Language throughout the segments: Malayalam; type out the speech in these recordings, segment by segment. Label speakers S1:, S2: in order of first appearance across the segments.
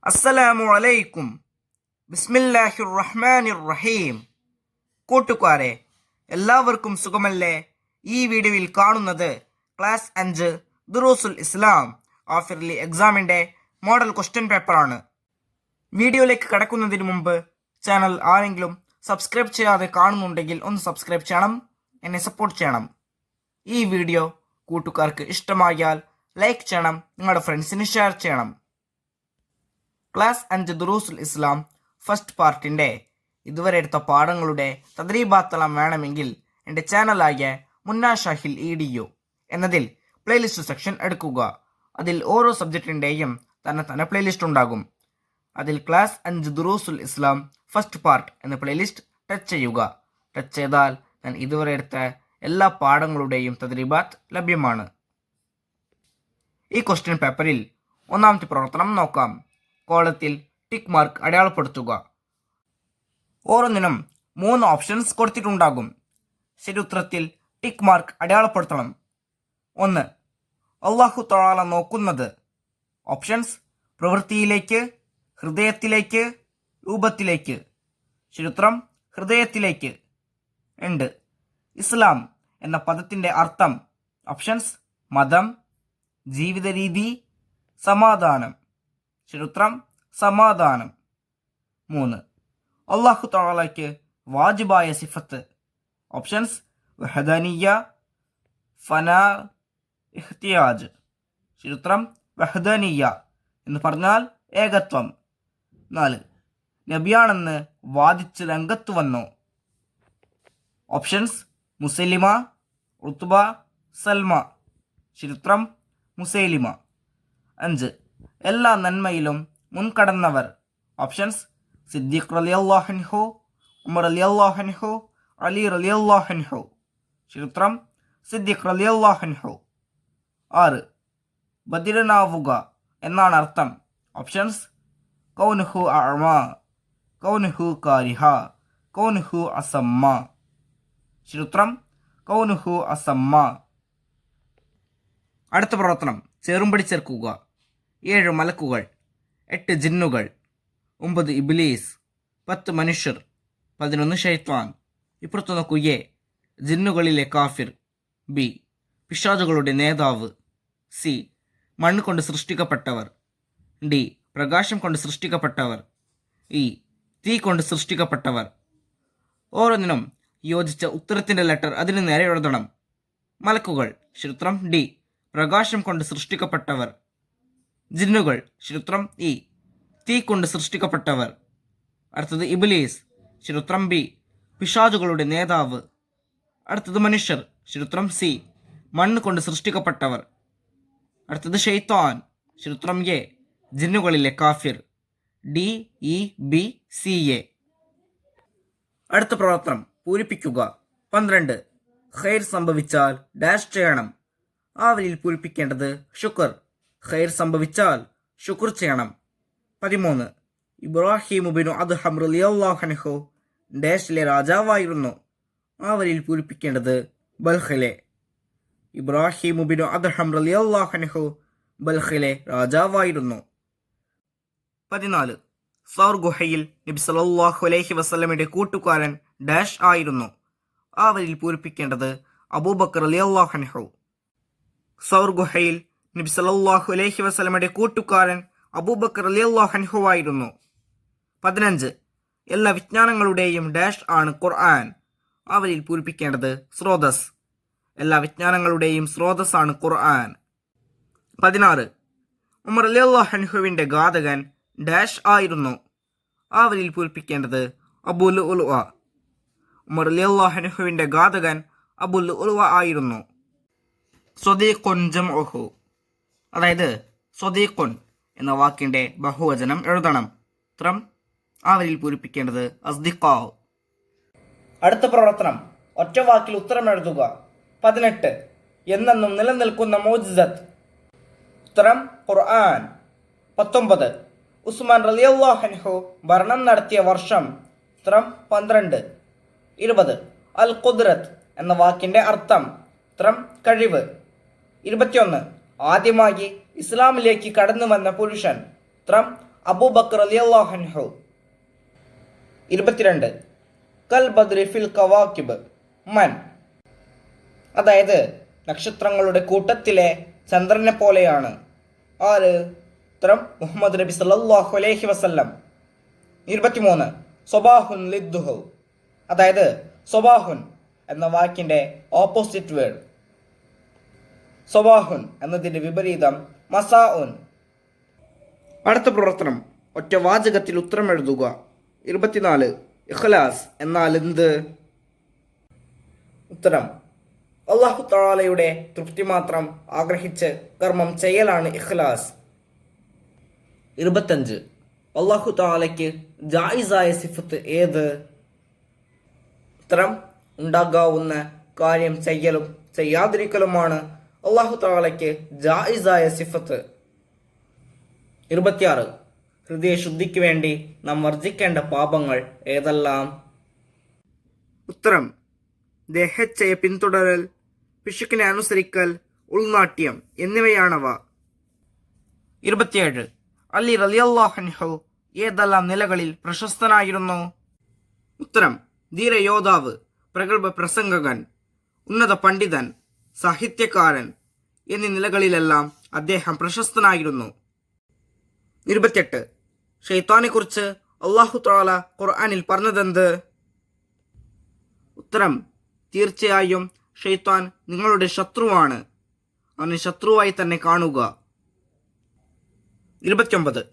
S1: അസ്സലാമു അലൈക്കും. ബിസ്മില്ലാഹിർ റഹ്മാനിർ റഹീം. കൂട്ടുകാരെ, എല്ലാവർക്കും സുഖമല്ലേ? ഈ വീഡിയോയിൽ കാണുന്നത് ക്ലാസ് 5 ദുറൂസുൽ ഇസ്ലാം ഹാഫ് ഇയർലി എക്സാമിൻ്റെ മോഡൽ ക്വസ്റ്റ്യൻ പേപ്പറാണ്. വീഡിയോയിലേക്ക് കടക്കുന്നതിന് മുമ്പ് ചാനൽ ആരെങ്കിലും സബ്സ്ക്രൈബ് ചെയ്യാതെ കാണുന്നുണ്ടെങ്കിൽ ഒന്ന് സബ്സ്ക്രൈബ് ചെയ്യണം, എന്നെ സപ്പോർട്ട് ചെയ്യണം. ഈ വീഡിയോ കൂട്ടുകാർക്ക് ഇഷ്ടമായാൽ ലൈക്ക് ചെയ്യണം, നിങ്ങളുടെ ഫ്രണ്ട്സിന് ഷെയർ ചെയ്യണം. ക്ലാസ് 5 ദുറൂസുൽ ഇസ്ലാം ഫസ്റ്റ് പാർട്ടിൻ്റെ ഇതുവരെ എടുത്ത പാഠങ്ങളുടെ തദ്രീബാത്തെല്ലാം വേണമെങ്കിൽ എൻ്റെ ചാനലായ മുന്നാ ഷാഹിൽ EDU എന്നതിൽ പ്ലേലിസ്റ്റ് സെക്ഷൻ എടുക്കുക. അതിൽ ഓരോ സബ്ജക്റ്റിൻ്റെയും തന്നെ പ്ലേലിസ്റ്റ് ഉണ്ടാകും. അതിൽ ക്ലാസ് 5 ദുറൂസുൽ ഇസ്ലാം ഫസ്റ്റ് പാർട്ട് എന്ന പ്ലേലിസ്റ്റ് ടച്ച് ചെയ്യുക. ടച്ച് ചെയ്താൽ ഞാൻ ഇതുവരെ എടുത്ത എല്ലാ പാഠങ്ങളുടെയും തദ്രീബാത്ത് ലഭ്യമാണ്. ഈ ക്വസ്റ്റ്യൻ പേപ്പറിൽ ഒന്നാമത്തെ പ്രവർത്തനം നോക്കാം. കോളത്തിൽ ടിക്ക് മാർക്ക് അടയാളപ്പെടുത്തുക. ഓരോന്നിനും 3 ഓപ്ഷൻസ് കൊടുത്തിട്ടുണ്ടാകും. ശരി ഉത്തരത്തിൽ ടിക്ക് മാർക്ക് അടയാളപ്പെടുത്തണം. 1. അല്ലാഹു തആല നോക്കുന്നത്. ഓപ്ഷൻസ്: പ്രവൃത്തിയിലേക്ക്, ഹൃദയത്തിലേക്ക്, രൂപത്തിലേക്ക്. ശരിയുത്തരം ഹൃദയത്തിലേക്ക്. 2. ഇസ്ലാം എന്ന പദത്തിൻ്റെ അർത്ഥം. ഓപ്ഷൻസ്: മതം, ജീവിത രീതി, സമാധാനം. ശരിയുത്തരം സമാധാനം. 3. അല്ലാഹു തആലയ്ക്ക് വാജിബായ സിഫത്ത്. ഓപ്ഷൻസ്: വഹദാനിയ്യ, ഫനാ, ഇഹ്തിയാജ്. ശരിയുത്തരം വഹദാനിയ്യ എന്ന് പറഞ്ഞാൽ ഏകത്വം. 4. നബിയാണെന്ന് വാദിച്ച് രംഗത്ത് വന്നു. ഓപ്ഷൻസ്: മുസൈലിമ, ഉത്ബ, സൽമ. ശരിയുത്തരം മുസൈലിമ. 5. എല്ലാ നന്മയിലും മുൻകടന്നവർ. ഓപ്ഷൻസ്: സിദ്ദീഖ് റളിയല്ലാഹു അൻഹു, ഉമർ റളിയല്ലാഹു അൻഹു, അലി റളിയല്ലാഹു അൻഹു. ശരിയുത്തരം സിദ്ദീഖ് റളിയല്ലാഹു അൻഹു. 6. ബദിരനാവുക എന്നാണ് അർത്ഥം. ഓപ്ഷൻസ്: കൗനുഹു അഅമ, കൗനുഹു കാരിഹ, കൗനുഹു അസമ്മ. ശരിയുത്തരം കൗനുഹു അസമ്മ. അടുത്ത പ്രവർത്തനം ചേറുംപടി ചേർക്കുക. 7 മലക്കുകൾ, 8 ജിന്നുകൾ, 9 ഇബ്ലീസ്, 10 മനുഷ്യർ, 11 ശൈത്വാൻ. ഇപ്പുറത്ത് നോക്കൂ. എ. ജിന്നുകളിലെ കാഫിർ. ബി. പിശാചുകളുടെ നേതാവ്. സി. മണ്ണ് കൊണ്ട് സൃഷ്ടിക്കപ്പെട്ടവർ. ഡി. പ്രകാശം കൊണ്ട് സൃഷ്ടിക്കപ്പെട്ടവർ. ഇ. തീ കൊണ്ട് സൃഷ്ടിക്കപ്പെട്ടവർ. ഓരോന്നിനും യോജിച്ച ഉത്തരത്തിൻ്റെ ലെറ്റർ അതിന് നേരെ എഴുതണം. മലക്കുകൾ. ശരിയുത്തരം ഡി. പ്രകാശം കൊണ്ട് സൃഷ്ടിക്കപ്പെട്ടവർ. ജിന്നുകൾ. ശരിയുത്തരം ഇ. തീ കൊണ്ട് സൃഷ്ടിക്കപ്പെട്ടവർ. അടുത്തത് ഇബ്ലീസ്. ശരിയുത്തരം ബി. പിശാചുകളുടെ നേതാവ്. അടുത്തത് മനുഷ്യർ. ശരിയുത്തരം സി. മണ്ണ് കൊണ്ട് സൃഷ്ടിക്കപ്പെട്ടവർ. അടുത്തത് ഷെയ്ത്താൻ. ശരിയുത്തരം എ. ജിന്നുകളിലെ കാഫിർ. D, E, B, C, A. അടുത്ത പ്രവർത്തനം പൂരിപ്പിക്കുക. 12. ഖൈർ സംഭവിച്ചാൽ ഡാഷ് ചെയ്യണം. ആ വരിയിൽ പൂരിപ്പിക്കേണ്ടത് ശുക്ർ. ഖൈർ സംഭവിച്ചാൽ ശുക്ർ ചെയ്യണം. 13. ഇബ്രാഹിമു ബിനു അദ്ഹം റളിയല്ലാഹു അൻഹു ഡാഷിലെ രാജാവായിരുന്നു. ആ വരിയിൽ പൂരിപ്പിക്കേണ്ടത് ബൽഖിലെ. ഇബ്രാഹിമു ബിനു അദ്ഹം റളിയല്ലാഹു അൻഹു ബൽഖിലെ രാജാവായിരുന്നു. 14. സൗർ ഗുഹയിൽ നബി സല്ലല്ലാഹു അലൈഹി വസല്ലമയുടെ കൂട്ടുകാരൻ ഡാഷ് ആയിരുന്നു. ആ വരിയിൽ പൂരിപ്പിക്കേണ്ടത് അബൂബക്കർ റളിയല്ലാഹു അൻഹു. സൗർ ഗുഹയിൽ നബി സല്ലല്ലാഹു അലൈഹി വസല്ലമയുടെ കൂട്ടുകാരൻ അബൂബക്കർ റളിയല്ലാഹു അൻഹു ആയിരുന്നു. 15. എല്ലാ വിജ്ഞാനങ്ങളുടെയും ഡാഷ് ആണ് ഖുർആൻ. ആ വരിയിൽ പൂരിപ്പിക്കേണ്ടത് സ്രോതസ്. എല്ലാ വിജ്ഞാനങ്ങളുടെയും സ്രോതസ്സാണ് ഖുർആൻ. 16. ഉമർ റളിയല്ലാഹു അൻഹുവിൻ്റെ ഘാതകൻ ഡാഷ് ആയിരുന്നു. ആ വരിയിൽ പൂരിപ്പിക്കേണ്ടത് അബൂ ലുഅ്ലുഅ. ഉമർ റളിയല്ലാഹു അൻഹുവിൻ്റെ ഘാതകൻ അബൂ ലുഅ്ലുഅ ആയിരുന്നു. സ്വദീഖുൻ ജംഉഹു, അതായത് സ്വദീഖുൻ എന്ന വാക്കിൻ്റെ ബഹുവചനം എഴുതണം. ഉത്തരം ആ വരിയിൽ പൂരിപ്പിക്കേണ്ടത് അസ്ദിഖാ. അടുത്ത പ്രവർത്തനം ഒറ്റ വാക്കിൽ ഉത്തരം എഴുതുക. 18. എന്നെന്നും നിലനിൽക്കുന്ന മോജിസത്ത്. ഉത്തരം ഖുർആൻ. 19. ഉസ്മാൻ റളിയല്ലാഹു അൻഹു ഭരണം നടത്തിയ വർഷം. ഉത്തരം 12. 20. അൽ ഖുദ്റത്ത് എന്ന വാക്കിൻ്റെ അർത്ഥം. ഉത്തരം കഴിവ്. 21. ആദ്യമായി ഇസ്ലാമിലേക്ക് കടന്നു വന്ന പുരുഷൻ. ഉത്തരം അബൂബക്കർ റളിയല്ലാഹു അൻഹു. 22 കൽ ബദ്രി ഫിൽ കവാകിബ് മൻ, അതായത് നക്ഷത്രങ്ങളുടെ കൂട്ടത്തിലെ ചന്ദ്രനെ പോലെയാണ്. ആര്? ഉത്തരം മുഹമ്മദ് നബി സല്ലല്ലാഹു അലൈഹി വസല്ലം. 23 സ്വബാഹുൻ ലിദ്ദുഹു, അതായത് സ്വബാഹുൻ എന്ന വാക്കിൻ്റെ ഓപ്പോസിറ്റ് വേർഡ്. സ്വബാഹുൻ എന്നതിൻ്റെ വിപരീതം മസാഉൻ. അടുത്ത പ്രവർത്തനം ഒറ്റ വാചകത്തിൽ ഉത്തരം എഴുതുക. 24 ഇഖ്ലാസ് എന്നാൽ എന്ത്? ഉത്തരം അല്ലാഹു തആലയുടെ തൃപ്തി മാത്രം ആഗ്രഹിച്ച് കർമ്മം ചെയ്യലാണ് ഇഖ്ലാസ്. 25 അല്ലാഹു തആലയ്ക്ക് ജായിസായ സിഫത്ത് ഏത്? ഉത്തരം ഉണ്ടാകാവുന്ന കാര്യം ചെയ്യലും ചെയ്യാതിരിക്കലുമാണ് അല്ലാഹു തആലയ്ക്ക് ജായിസായ സിഫത്ത്. 26 ഹൃദയശുദ്ധിക്ക് വേണ്ടി നാം വർജിക്കേണ്ട പാപങ്ങൾ ഏതെല്ലാം? ഉത്തരം ദേഹച്ചയെ പിന്തുടരൽ, പിശുക്കിനെ അനുസരിക്കൽ, ഉൾനാട്യം എന്നിവയാണവ. 27 അലി റളിയല്ലാഹു അൻഹു ഏതെല്ലാം നിലകളിൽ പ്രശസ്തനായിരുന്നു? ഉത്തരം ധീരയോദ്ധാവ്, പ്രഗത്ഭ പ്രസംഗകൻ, ഉന്നത പണ്ഡിതൻ, സാഹിത്യകാരൻ എന്നീ നിലകളിലെല്ലാം അദ്ദേഹം പ്രശസ്തനായിരുന്നു. 28 ഷൈത്താനെക്കുറിച്ച് അല്ലാഹു തആല ഖുർആനിൽ പറഞ്ഞതെന്ത്? ഉത്തരം തീർച്ചയായും ഷൈത്താൻ നിങ്ങളുടെ ശത്രുവാണ്, അവനെ ശത്രുവായി തന്നെ കാണുക. 29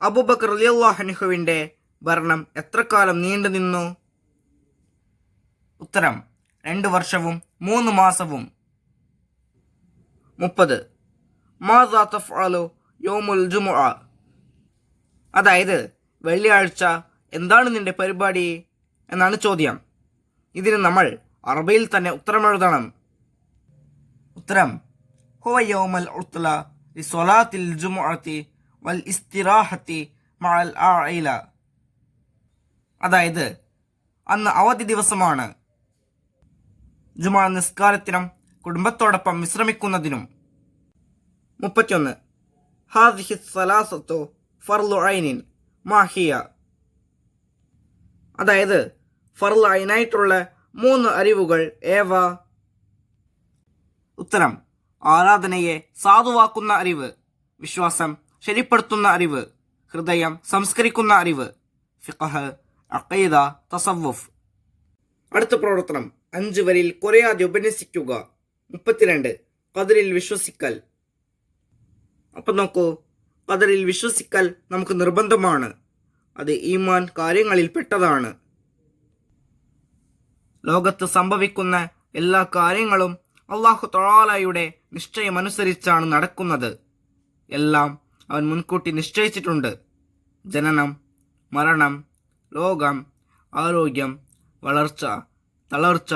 S1: അബൂബക്കർ റളിയല്ലാഹു അൻഹുവിൻ്റെ ഭരണം എത്ര കാലം നീണ്ടു നിന്നു? ഉത്തരം 2 വർഷവും 3 മാസവും. 30 മാദാ തഫ്അലു യൗമുൽ ജുമുഅ, അതായത് വെള്ളിയാഴ്ച എന്താണ് നിന്റെ പരിപാടി എന്നാണ് ചോദ്യം. ഇതിന് നമ്മൾ അറബിയിൽ തന്നെ ഉത്തരമെഴുതണം. ഉത്തരം ഹുവ യൗമുൽ ഉത്ല ലിസ്വലാത്തിൽ ജുമുഅത്തി വൽ ഇസ്തിറാഹത്തി മഅൽ ആഇല, അതായത് അന്ന് അവധി ദിവസമാണ്, ജുമുഅ നിസ്കാരത്തിനും കുടുംബത്തോടൊപ്പം വിശ്രമിക്കുന്നതിനും. 31 ഹാദിഹി സലാസത്തു ഫർളു ഐനിൻ മാഹിയ, അതായത് ഫർള് ഐനായിട്ടുള്ള 3 അറിവുകൾ ഏവ? ഉത്തരം ആരാധനയെ സാധുവാക്കുന്ന അറിവ്, വിശ്വാസം ശരിപ്പെടുത്തുന്ന അറിവ്, ഹൃദയം സംസ്കരിക്കുന്ന അറിവ്, ഫിഖ്ഹ്, അഖീദ, തസവ്വുഫ്. അടുത്ത പ്രവർത്തനം 5 വരിയിൽ കുറയാതെ ഉപന്യസിക്കുക. 32 ഖദറിൽ വിശ്വസിക്കൽ. അപ്പം നോക്കൂ, ഖദറിൽ വിശ്വസിക്കൽ നമുക്ക് നിർബന്ധമാണ്. അത് ഈമാൻ കാര്യങ്ങളിൽ പെട്ടതാണ്. ലോകത്ത് സംഭവിക്കുന്ന എല്ലാ കാര്യങ്ങളും അല്ലാഹു തആലയുടെ നിശ്ചയമനുസരിച്ചാണ് നടക്കുന്നത്. എല്ലാം അവൻ മുൻകൂട്ടി നിശ്ചയിച്ചിട്ടുണ്ട്. ജനനം, മരണം, രോഗം, ആരോഗ്യം, വളർച്ച, തളർച്ച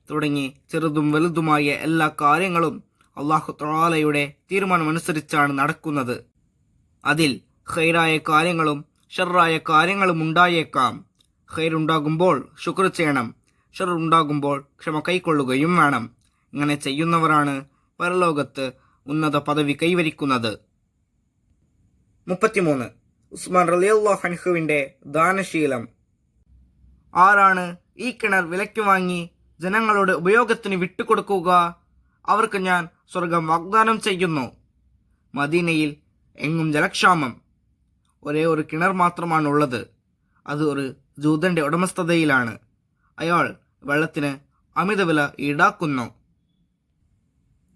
S1: തുടങ്ങി ചെറുതും വലുതുമായ എല്ലാ കാര്യങ്ങളും അല്ലാഹു തആലയുടെ തീരുമാനമനുസരിച്ചാണ് നടക്കുന്നത്. അതിൽ ഖൈറായ കാര്യങ്ങളും ഷർറായ കാര്യങ്ങളും ഉണ്ടായേക്കാം. ഖൈറുണ്ടാകുമ്പോൾ ശുക്ർ ചെയ്യണം, ഷർ ഉണ്ടാകുമ്പോൾ ക്ഷമ കൈക്കൊള്ളുകയും വേണം. ഇങ്ങനെ ചെയ്യുന്നവരാണ് പരലോകത്ത് ഉന്നത പദവി കൈവരിക്കുന്നത്. 33 ഉസ്മാൻ റളിയല്ലാഹു അൻഹുവിൻ്റെ ദാനശീലം. ആരാണ് ഈ കിണർ വിലയ്ക്ക് വാങ്ങി ജനങ്ങളുടെ ഉപയോഗത്തിന് വിട്ടുകൊടുക്കുക? അവർക്ക് ഞാൻ സ്വർഗം വാഗ്ദാനം ചെയ്യുന്നു. മദീനയിൽ എങ്ങും ജലക്ഷാമം, ഒരേ ഒരു കിണർ മാത്രമാണുള്ളത്. അത് ഒരു ജൂതന്റെ ഉടമസ്ഥതയിലാണ്. അയാൾ വെള്ളത്തിന് അമിതവില ഈടാക്കുന്നു.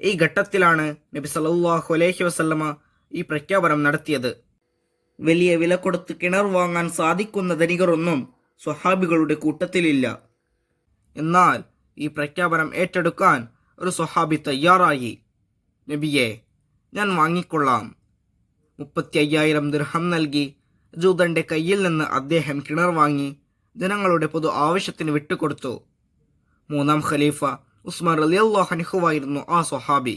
S1: ഈ ഘട്ടത്തിലാണ് നബി സല്ലല്ലാഹു അലൈഹി വസല്ലമ ഈ പ്രഖ്യാപനം നടത്തിയത്. വലിയ വില കൊടുത്ത് കിണർ വാങ്ങാൻ സാധിക്കുന്ന ധനികരൊന്നും സ്വഹാബികളുടെ കൂട്ടത്തിലില്ല. എന്നാൽ ഈ പ്രഖ്യാപനം ഏറ്റെടുക്കാൻ ഒരു സ്വഹാബി തയ്യാറായി. നബിയെ, ഞാൻ വാങ്ങിക്കൊള്ളാം. 35,000 ദിർഹം നൽകി ജൂതന്റെ കയ്യിൽ നിന്ന് അദ്ദേഹം കിണർ വാങ്ങി ജനങ്ങളുടെ പൊതു ആവശ്യത്തിന് വിട്ടുകൊടുത്തു. 3ാം ഖലീഫ ഉസ്മാൻ റളിയല്ലാഹു അൻഹുവായിരുന്നു ആ സ്വഹാബി.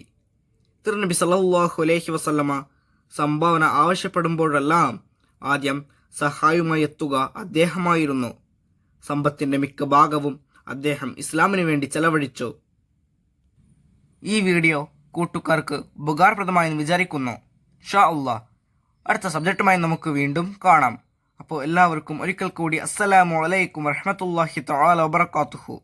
S1: തിരുനബി സല്ലല്ലാഹു അലൈഹി വസല്ലമ സംഭാവന ആവശ്യപ്പെടുമ്പോഴെല്ലാം ആദ്യം സഹായവുമായി എത്തുക അദ്ദേഹമായിരുന്നു. സമ്പത്തിന്റെ മിക്ക ഭാഗവും അദ്ദേഹം ഇസ്ലാമിന് വേണ്ടി ചെലവഴിച്ചു. ഈ വീഡിയോ കൂട്ടുകാർക്ക് ഉപകാരപ്രദമായെന്ന് വിചാരിക്കുന്നു. ഇൻഷാ അല്ലാഹ് അടുത്ത സബ്ജക്റ്റുമായി നമുക്ക് വീണ്ടും കാണാം. അപ്പോൾ എല്ലാവർക്കും ഒരിക്കൽ കൂടി അസ്സലാമു അലൈക്കും വറഹ്മത്തുള്ളാഹി തആല വബറകാതുഹു.